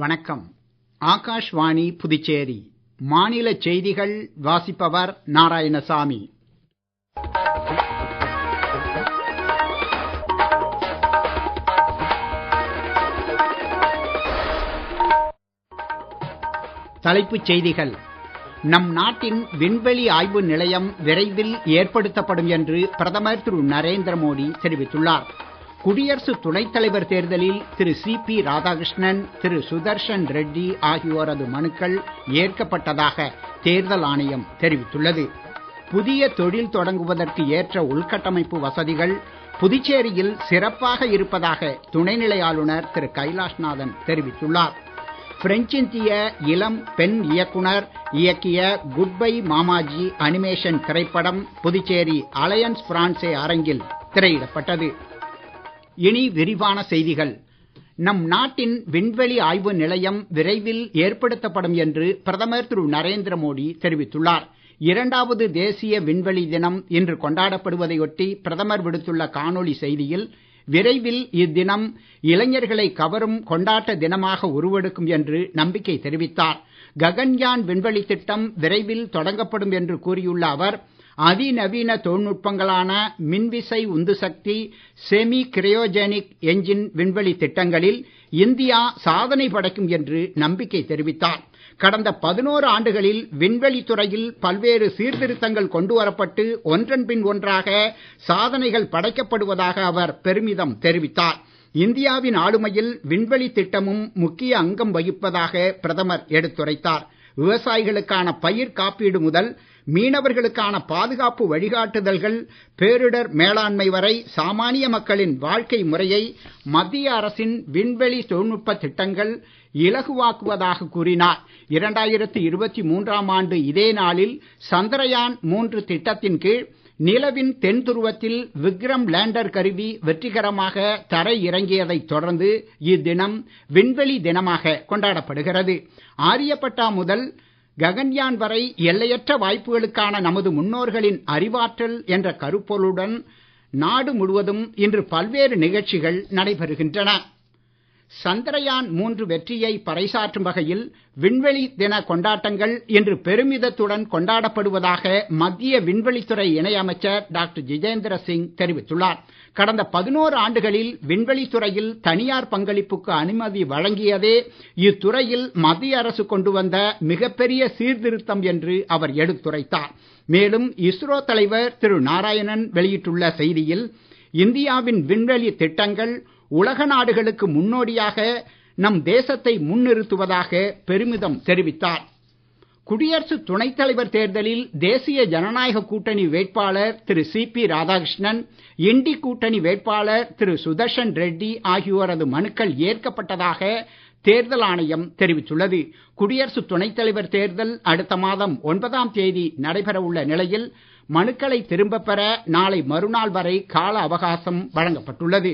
வணக்கம். ஆகாஷ்வாணி புதுச்சேரி. மாநில செய்திகள் வாசிப்பவர் நாராயணசாமி. தலைப்புச் செய்திகள். நம் நாட்டின் விண்வெளி ஆய்வு நிலையம் விரைவில் ஏற்படுத்தப்படும் என்று பிரதமர் திரு நரேந்திர மோடி தெரிவித்துள்ளார். குடியரசு துணைத் தலைவர் தேர்தலில் திரு சி.பி. ராதாகிருஷ்ணன், திரு சுதர்ஷன் ரெட்டி ஆகியோரது மனுக்கள் ஏற்கப்பட்டதாக தேர்தல் ஆணையம் தெரிவித்துள்ளது. புதிய தொழில் தொடங்குவதற்கு ஏற்ற உள்கட்டமைப்பு வசதிகள் புதுச்சேரியில் சிறப்பாக இருப்பதாக துணைநிலை ஆளுநர் திரு கைலாஷ்நாதன் தெரிவித்துள்ளார். பிரெஞ்சு இந்திய இளம் பெண் இயக்குனர் இயக்கிய குட் பை மாமாஜி அனிமேஷன் திரைப்படம் புதுச்சேரி அலையன்ஸ் பிரான்சே அரங்கில் திரையிடப்பட்டது. இனி விரிவான செய்திகள். நம் நாட்டின் விண்வெளி ஆய்வு நிலையம் விரைவில் ஏற்படுத்தப்படும் என்று பிரதமர் திரு நரேந்திர மோடி தெரிவித்துள்ளார். 2வது தேசிய விண்வெளி தினம் இன்று கொண்டாடப்படுவதையொட்டி பிரதமர் விடுத்துள்ள காணொளி செய்தியில், விரைவில் இத்தினம் இளைஞர்களை கவரும் கொண்டாட்ட தினமாக உருவெடுக்கும் என்று நம்பிக்கை தெரிவித்தார். ககன்யான் விண்வெளி திட்டம் விரைவில் தொடங்கப்படும் என்று கூறியுள்ள அவர், அதிநவீன தொழில்நுட்பங்களான மின்விசை உந்து சக்தி, செமி கிரையோஜெனிக் என்ஜின் விண்வெளி திட்டங்களில் இந்தியா சாதனை படைக்கும் என்று நம்பிக்கை தெரிவித்தார். கடந்த 11 ஆண்டுகளில் விண்வெளி துறையில் பல்வேறு சீர்திருத்தங்கள் கொண்டு வரப்பட்டு ஒன்றன் பின் ஒன்றாக சாதனைகள் படைக்கப்படுவதாக அவர் பெருமிதம் தெரிவித்தார். இந்தியாவின் ஆளுமையில் விண்வெளி திட்டமும் முக்கிய அங்கம் வகிப்பதாக பிரதமர் எடுத்துரைத்தார். விவசாயிகளுக்கான பயிர் காப்பீடு முதல் மீனவர்களுக்கான பாதுகாப்பு வழிகாட்டுதல்கள், பேரிடர் மேலாண்மை வரை சாமானிய மக்களின் வாழ்க்கை முறையை மத்திய அரசின் விண்வெளி தொழில்நுட்ப திட்டங்கள் இலகுவாக்குவதாக கூறினார். 2023ஆம் ஆண்டு இதே நாளில் சந்திரயான் 3 திட்டத்தின் கீழ் நிலவின் தென் துருவத்தில் விக்ரம் லேண்டர் கருவி வெற்றிகரமாக தரை இறங்கியதைத் தொடர்ந்து இத்தினம் விண்வெளி தினமாக கொண்டாடப்படுகிறது. ஆரியப்பட்டா முதல் ககன்யான் வரை எல்லையற்ற வாய்ப்புகளுக்கான நமது முன்னோர்களின் அறிவாற்றல் என்ற கருப்பொருளுடன் நாடு முழுவதும் இன்று பல்வேறு நிகழ்ச்சிகள் நடைபெறுகின்றன. சந்திரயான் 3 வெற்றியை பறைசாற்றும் வகையில் விண்வெளி தின கொண்டாட்டங்கள் இன்று பெருமிதத்துடன் கொண்டாடப்படுவதாக மத்திய விண்வெளித்துறை இணை அமைச்சர் டாக்டர் ஜிதேந்திர சிங் தெரிவித்துள்ளார். கடந்த 11 ஆண்டுகளில் விண்வெளி துறையில் தனியார் பங்களிப்புக்கு அனுமதி வழங்கியதே இத்துறையில் மத்திய அரசு கொண்டு வந்த மிகப்பெரிய சீர்திருத்தம் என்று அவர் எடுத்துரைத்தார். மேலும் இஸ்ரோ தலைவர் திரு நாராயணன் வெளியிட்டுள்ள செய்தியில், இந்தியாவின் விண்வெளி திட்டங்கள் உலக நாடுகளுக்கு முன்னோடியாக நம் தேசத்தை முன்னிறுத்துவதாக பெருமிதம் தெரிவித்தார். குடியரசு துணைத் தலைவர் தேர்தலில் தேசிய ஜனநாயக கூட்டணி வேட்பாளர் திரு சி.பி. ராதாகிருஷ்ணன், இண்டி கூட்டணி வேட்பாளர் திரு சுதர்ஷன் ரெட்டி ஆகியோரது மனுக்கள் ஏற்கப்பட்டதாக தேர்தல் ஆணையம் தெரிவித்துள்ளது. குடியரசு துணைத் தலைவர் தேர்தல் அடுத்த மாதம் 9ஆம் தேதி நடைபெற உள்ள நிலையில் மனுக்களை திரும்பப் பெற நாளை மறுநாள் வரை கால அவகாசம் வழங்கப்பட்டுள்ளது.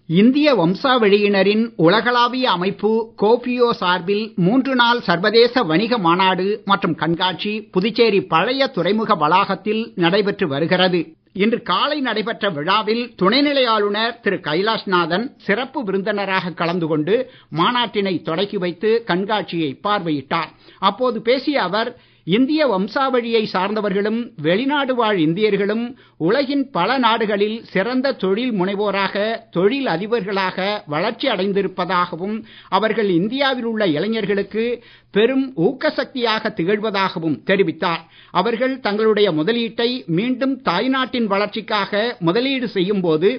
இந்திய வம்சாவழியினரின் உலகளாவிய அமைப்பு கோபியோ சார்பில் 3 நாள் சர்வதேச வணிக மாநாடு மற்றும் கண்காட்சி புதுச்சேரி பழைய துறைமுக வளாகத்தில் நடைபெற்று வருகிறது. இன்று காலை நடைபெற்ற விழாவில் துணைநிலை ஆளுநர் திரு கைலாஷ்நாதன் சிறப்பு விருந்தினராக கலந்து கொண்டு மாநாட்டினை தொடக்கி வைத்து கண்காட்சியை பார்வையிட்டார். அப்போது பேசிய அவர், இந்திய வம்சாவழியை சார்ந்தவர்களும் வெளிநாடு வாழ் இந்தியர்களும் உலகின் பல நாடுகளில் சிறந்த தொழில் முனைவோராக, தொழில் அதிபர்களாக வளர்ச்சி அடைந்திருப்பதாகவும் அவர்கள் இந்தியாவில் உள்ள இளைஞர்களுக்கு பெரும் ஊக்கசக்தியாக திகழ்வதாகவும் தெரிவித்தார். அவர்கள் தங்களுடைய முதலீட்டை மீண்டும் தாய்நாட்டின் வளர்ச்சிக்காக முதலீடு செய்யும் போது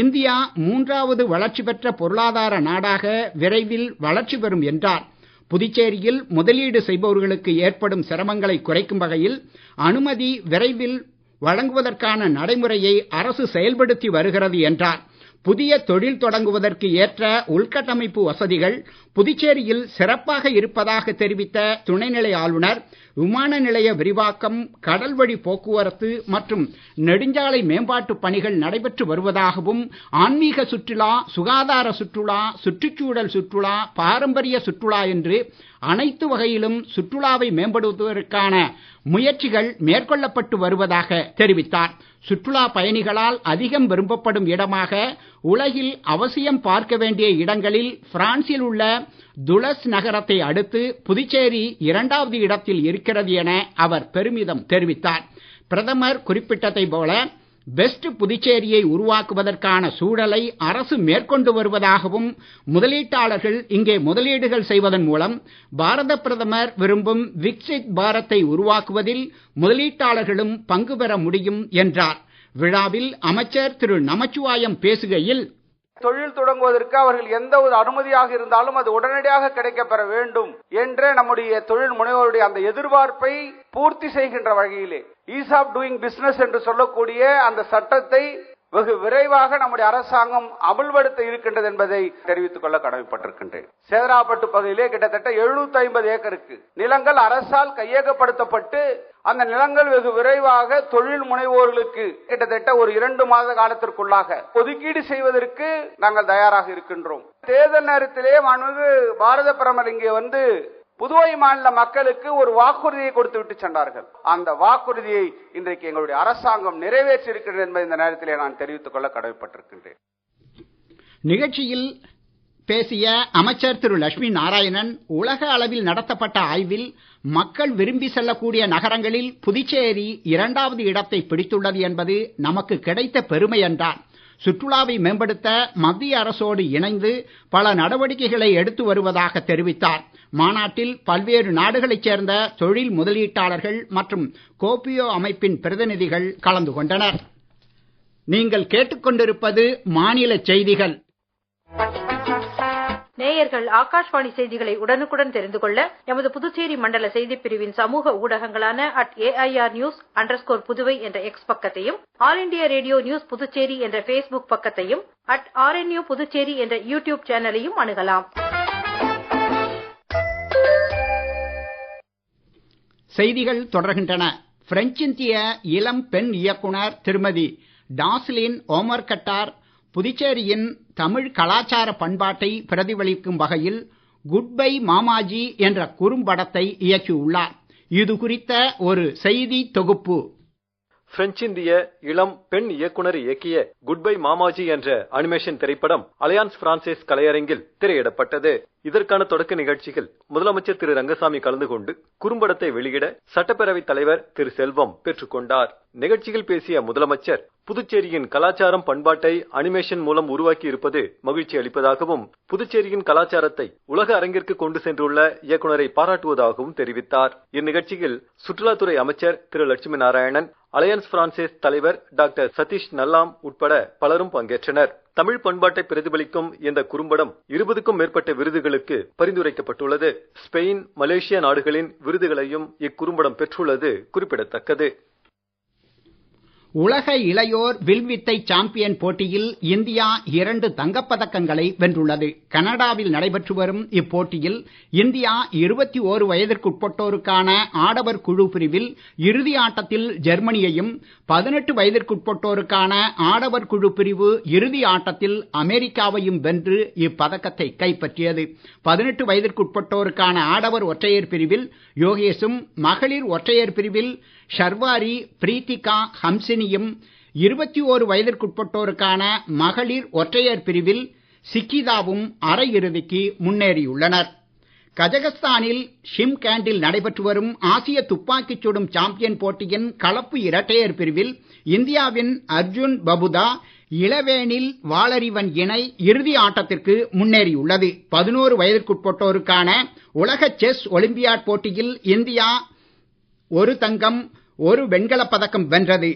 இந்தியா 3வது வளர்ச்சி பெற்ற பொருளாதார நாடாக விரைவில் வளர்ச்சி பெறும் என்றார். புதுச்சேரியில் முதலீடு செய்பவர்களுக்கு ஏற்படும் சிரமங்களை குறைக்கும் வகையில் அனுமதி விரைவில் வழங்குவதற்கான நடைமுறையை அரசு செயல்படுத்தி வருகிறது என்றார். புதிய தொழில் தொடங்குவதற்கு ஏற்ற உள்கட்டமைப்பு வசதிகள் புதுச்சேரியில் சிறப்பாக இருப்பதாக தெரிவித்த துணைநிலை ஆளுநர், விமான நிலைய விரிவாக்கம், கடல்வழி போக்குவரத்து மற்றும் நெடுஞ்சாலை மேம்பாட்டு பணிகள் நடைபெற்று வருவதாகவும், ஆன்மீக சுற்றுலா, சுகாதார சுற்றுலா, சுற்றுச்சூழல் சுற்றுலா, பாரம்பரிய சுற்றுலா என்று அனைத்து வகையிலும் சுற்றுலாவை மேம்படுத்துவதற்கான முயற்சிகள் மேற்கொள்ளப்பட்டு வருவதாக தெரிவித்தார். சுற்றுலா பயணிகளால் அதிகம் விரும்பப்படும் இடமாக உலகில் அவசியம் பார்க்க வேண்டிய இடங்களில் பிரான்சில் உள்ள துலஸ் நகரத்தை அடுத்து புதுச்சேரி 2வது இடத்தில் இருக்கிறது என அவர் பெருமிதம் தெரிவித்தார். பிரதமர் குறிப்பிட்டதை போல பெஸ்ட் புதுச்சேரியை உருவாக்குவதற்கான சூழலை அரசு மேற்கொண்டு வருவதாகவும், முதலீட்டாளர்கள் இங்கே முதலீடுகள் செய்வதன் மூலம் பாரத பிரதமர் விரும்பும் விக்சித் பாரத்தை உருவாக்குவதில் முதலீட்டாளர்களும் பங்கு பெற முடியும் என்றார். விழாவில் அமைச்சர் திரு நமச்சிவாயம் பேசுகையில், தொழில் தொடங்குவதற்கு அவர்கள் எந்த ஒரு அனுமதியாக இருந்தாலும் அது உடனடியாக கிடைக்கப்பெற வேண்டும் என்ற நம்முடைய தொழில் முனைவோருடைய அந்த எதிர்பார்ப்பை பூர்த்தி செய்கின்ற வகையிலே ஈஸ் ஆஃப் டூயிங் பிசினஸ் என்று சொல்லக்கூடிய அந்த சட்டத்தை வெகு விரைவாக நம்முடைய அரசாங்கம் அமல்படுத்த இருக்கின்றது என்பதை தெரிவித்துக் கொள்ள கடமைப்பட்டிருக்கின்றேன். சேதராப்பட்டு பகுதியிலே கிட்டத்தட்ட 750 ஏக்கருக்கு நிலங்கள் அரசால் கையகப்படுத்தப்பட்டு அந்த நிலங்கள் வெகு விரைவாக தொழில் முனைவோர்களுக்கு கிட்டத்தட்ட ஒரு 2 மாத காலத்திற்குள்ளாக ஒதுக்கீடு செய்வதற்கு நாங்கள் தயாராக இருக்கின்றோம். தேர்தல் நேரத்திலே பாரத பிரதமர் இங்கே வந்து புதுவை மாநில மக்களுக்கு ஒரு வாக்குறுதியை கொடுத்து விட்டு சென்றார்கள். அந்த வாக்குறுதியை இன்றைக்கு எங்களுடைய அரசாங்கம் நிறைவேற்றி இருக்கிறது என்பதை இந்த நேரத்திலே நான் தெரிவித்துக் கொள்ள கடமைப்பட்டிருக்கின்றேன். நிகழ்ச்சியில் பேசிய அமைச்சர் திரு லட்சுமி நாராயணன், உலக அளவில் நடத்தப்பட்ட ஆய்வில் மக்கள் விரும்பி செல்லக்கூடிய நகரங்களில் புதுச்சேரி 2வது இடத்தை பிடித்துள்ளது என்பது நமக்கு கிடைத்த பெருமை என்றார். சுற்றுலாவை மேம்படுத்த மத்திய அரசோடு இணைந்து பல நடவடிக்கைகளை எடுத்து வருவதாக தெரிவித்தார். மாநாட்டில் பல்வேறு நாடுகளைச் சேர்ந்த தொழில் முதலீட்டாளர்கள் மற்றும் கோபியோ அமைப்பின் பிரதிநிதிகள் கலந்து கொண்டனர். நீங்கள் கேட்டுக்கொண்டிருப்பது மாநில செய்திகள். நேயர்கள் ஆகாஷ்வாணி செய்திகளை உடனுக்குடன் தெரிந்து கொள்ள எமது புதுச்சேரி மண்டல செய்திப் பிரிவின் சமூக ஊடகங்களான @AIR_News_புதுவை என்ற எக்ஸ் பக்கத்தையும், all India radio news Puducherry என்ற பேஸ்புக் பக்கத்தையும், @RNU புதுச்சேரி என்ற யூடியூப் சேனலையும் அணுகலாம். செய்திகள் தொடர்கின்றன. பிரெஞ்சிந்திய இளம் பெண் இயக்குனர் திருமதி டாஸ்லின் ஓமர்கட்டார் புதுச்சேரியின் தமிழ் கலாச்சார பண்பாட்டை பிரதிபலிக்கும் வகையில் குட் பை மாமாஜி என்ற குறும்படத்தை இயக்கியுள்ளார். இது குறித்த ஒரு செய்தி தொகுப்பு. பிரெஞ்சிந்திய இளம் பெண் இயக்குனர் இயக்கிய குட் பை மாமாஜி என்ற அனிமேஷன் திரைப்படம் அலையான்ஸ் பிரான்சேஸ் கலையரங்கில் திரையிடப்பட்டது. இதற்கான தொடக்க நிகழ்ச்சியில் முதலமைச்சர் திரு ரங்கசாமி கலந்து கொண்டு குறும்படத்தை வெளியிட சட்டப்பேரவைத் தலைவர் திரு செல்வம் பெற்றுக்கொண்டார். நிகழ்ச்சியில் பேசிய முதலமைச்சர், புதுச்சேரியின் கலாச்சாரம் பண்பாட்டை அனிமேஷன் மூலம் உருவாக்கி இருப்பது மகிழ்ச்சி அளிப்பதாகவும், புதுச்சேரியின் கலாச்சாரத்தை உலக அரங்கிற்கு கொண்டு சென்றுள்ள இயக்குனரை பாராட்டுவதாகவும் தெரிவித்தார். இந்நிகழ்ச்சியில் சுற்றுலாத்துறை அமைச்சர் திரு லட்சுமி நாராயணன், அலையன்ஸ் பிரான்சேஸ் தலைவர் டாக்டர் சதீஷ் நல்லாம் உட்பட பலரும் பங்கேற்றனர். தமிழ் பண்பாட்டை பிரதிபலிக்கும் இந்த குறும்படம் 20க்கும் மேற்பட்ட விருதுகளுக்கு பரிந்துரைக்கப்பட்டுள்ளது. ஸ்பெயின், மலேசியா நாடுகளின் விருதுகளையும் இக்குறும்படம் பெற்றுள்ளது குறிப்பிடத்தக்கது. உலக இளையோர் வில்வித்தை சாம்பியன் போட்டியில் இந்தியா 2 தங்கப்பதக்கங்களை வென்றுள்ளது. கனடாவில் நடைபெற்று வரும் இப்போட்டியில் இந்தியா 21 வயதிற்குட்பட்டோருக்கான ஆடவர் குழு பிரிவில் இறுதி ஆட்டத்தில் ஜெர்மனியையும், 18 வயதிற்குட்பட்டோருக்கான ஆடவர் குழு பிரிவு இறுதி ஆட்டத்தில் அமெரிக்காவையும் வென்று இப்பதக்கத்தை கைப்பற்றியது. 18 வயதிற்குட்பட்டோருக்கான ஆடவர் ஒற்றையர் பிரிவில் யோகேஷும், மகளிர் ஒற்றையர் பிரிவில் ஷர்வாரி பிரீத்திகா ஹம்சினியும், 21 வயதிற்குட்பட்டோருக்கான மகளிர் ஒற்றையர் பிரிவில் சிக்கிதாவும் அரையிறுதிக்கு முன்னேறியுள்ளனர். கஜகஸ்தானில் ஷிம்கேண்டில் நடைபெற்று வரும் ஆசிய துப்பாக்கிச் சுடும் சாம்பியன் போட்டியின் கலப்பு இரட்டையர் பிரிவில் இந்தியாவின் அர்ஜுன் பபுதா இளவேனில் வாளறிவன் இணை இறுதி ஆட்டத்திற்கு முன்னேறியுள்ளது. 11 வயதிற்குட்பட்டோருக்கான உலக செஸ் ஒலிம்பியாட் போட்டியில் இந்தியா 1 தங்கம் 1 வெண்கலப் பதக்கம் வென்றது.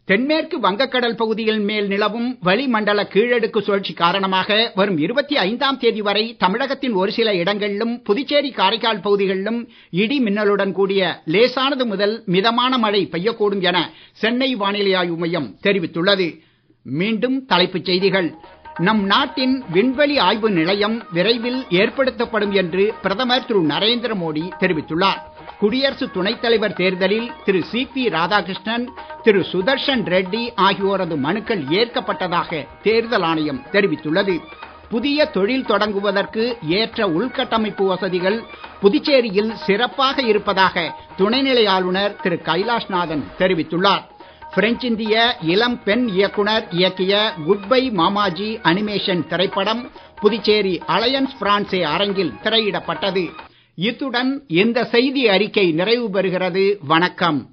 தென்மேற்கு வங்கக்கடல் பகுதியில் மேல் நிலவும் வளிமண்டல கீழடுக்கு சுழற்சி காரணமாக வரும் 25ஆம் தேதி வரை தமிழகத்தின் ஒரு சில இடங்களிலும், புதுச்சேரி காரைக்கால் பகுதிகளிலும் இடி மின்னலுடன் கூடிய லேசானது முதல் மிதமான மழை பெய்யக்கூடும் என சென்னை வானிலை ஆய்வு மையம் தெரிவித்துள்ளது. மீண்டும் தலைப்புச் செய்திகள். நம் நாட்டின் விண்வெளி ஆய்வு நிலையம் விரைவில் ஏற்படுத்தப்படும் என்று பிரதமர் திரு நரேந்திர மோடி தெரிவித்துள்ளார். குடியரசு துணைத் தலைவர் தேர்தலில் திரு CP ராதாகிருஷ்ணன், திரு சுதர்ஷன் ரெட்டி ஆகியோரது மனுக்கள் ஏற்கப்பட்டதாக தேர்தல் ஆணையம் தெரிவித்துள்ளது. புதிய தொழில் தொடங்குவதற்கு ஏற்ற உள்கட்டமைப்பு வசதிகள் புதுச்சேரியில் சிறப்பாக இருப்பதாக துணைநிலை ஆளுநர் திரு கைலாஷ்நாதன் தெரிவித்துள்ளார். பிரெஞ்சிந்திய இளம் பெண் இயக்குனர் இயக்கிய குட் பை மாமாஜி அனிமேஷன் திரைப்படம் புதுச்சேரி அலையன்ஸ் பிரான்சே அரங்கில் திரையிடப்பட்டது. இத்துடன் இந்த செய்தி அறிக்கை நிறைவு பெறுகிறது. வணக்கம்.